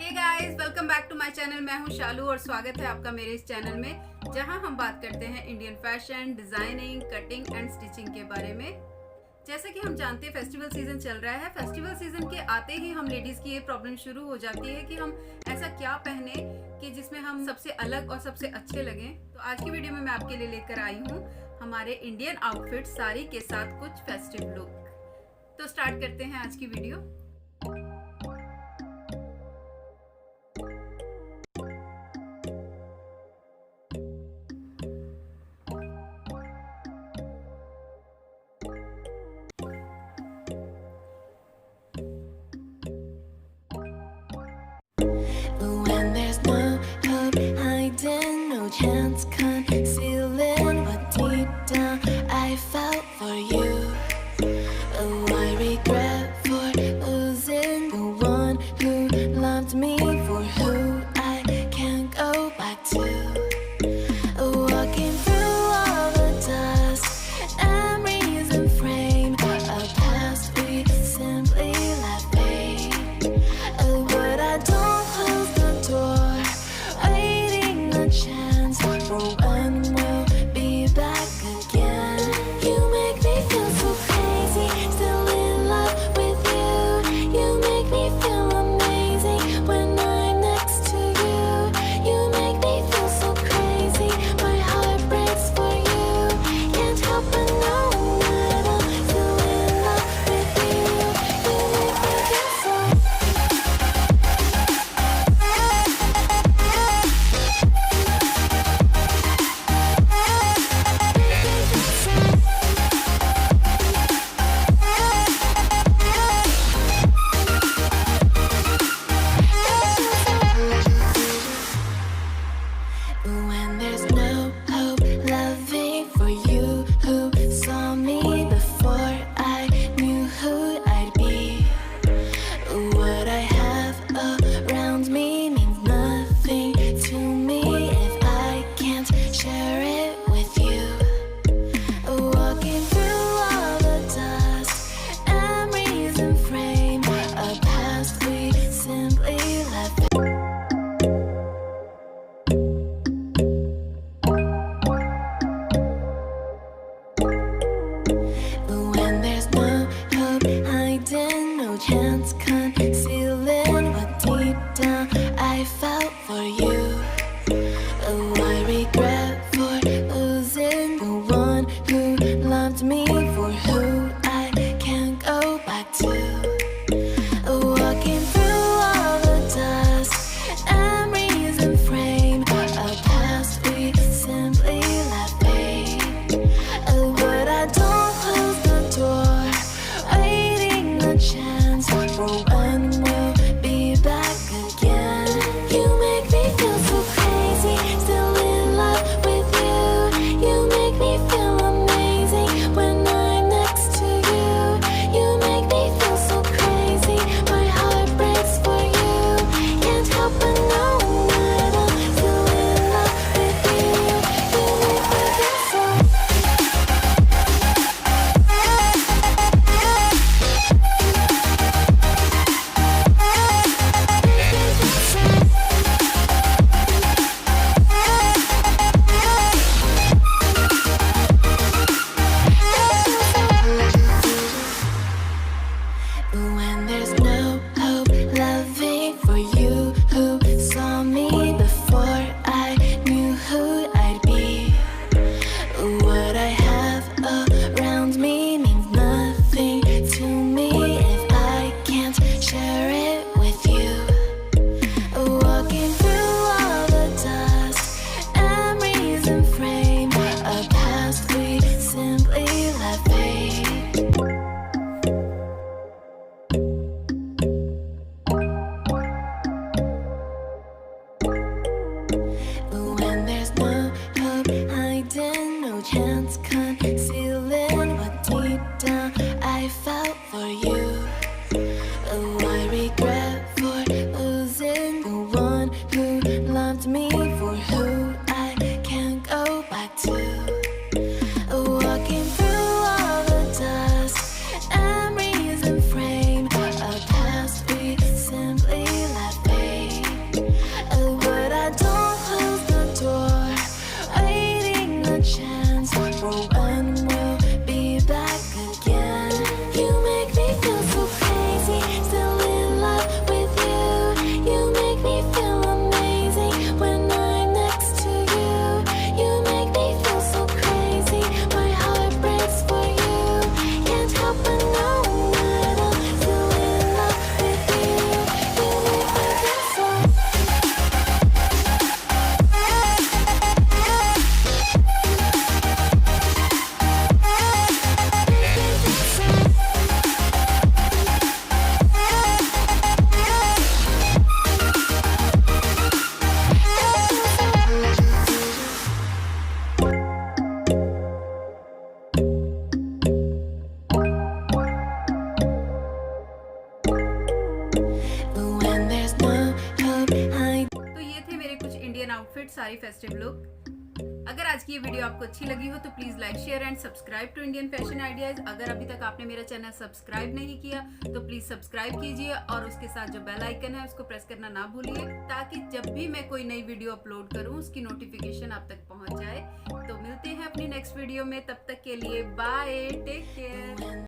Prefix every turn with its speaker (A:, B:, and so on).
A: Hey guys, welcome back to my channel. मैं हूं शालू और स्वागत है आपका मेरे इस चैनल में, जहां हम बात करते हैं Indian fashion, designing, cutting and stitching के बारे में। जैसे कि हम जानते हैं फेस्टिवल सीजन चल रहा है। फेस्टिवल सीजन के आते ही हम लेडीज की ये प्रॉब्लम शुरू हो जाती है कि हम ऐसा क्या पहने कि जिसमें हम सबसे अलग और सबसे अच्छे लगें। तो आज की वीडियो में मैं आपके लिए लेकर आई हूँ हमारे इंडियन आउटफिट साड़ी के साथ कुछ फेस्टिव लुक। तो स्टार्ट करते हैं आज की video.
B: No chance concealing what deep down I felt for you. Oh, I regret for losing the one who loved me, for who I can't go back to. Walking through all the dust, memories and frame, a past we simply let fade. Oh, but I don't close the door, waiting a chance for when we'll be back again. You make me feel so crazy, still in love with you. You make me feel amazing when I'm next to you. You make me feel so crazy, my heart breaks for you. Can't help but know that I'm still in love with you. You make me feel so. When there's no hope loving for you, who saw me before I knew who I'd be. What I have around me means nothing to me if I can't share it with you. Walking through all the dust, memories and frame, a past we simply left. When there's no hope hiding, no chance concealing what deep down I felt for you. Oh, I regret for losing the one who loved me, for who I can't go back to. Walking through all the dust, memories and frame, a past we simply let fade. Oh, but I don't close the door, waiting a chance for when we'll be back again. You make me feel
A: outfit सारी festive look. अगर आज की ये video आपको अच्छी लगी हो तो please like share and subscribe to Indian fashion ideas. अगर अभी तक आपने मेरा चैनल सब्सक्राइब नहीं किया तो प्लीज सब्सक्राइब कीजिए और उसके साथ जो बेल आइकन है उसको प्रेस करना ना भूलिए, ताकि जब भी मैं कोई नई वीडियो अपलोड करूं उसकी नोटिफिकेशन आप तक पहुंच जाए। तो मिलते हैं अपनी नेक्स्ट वीडियो में, तब तक के लिए बाय, टेक केयर।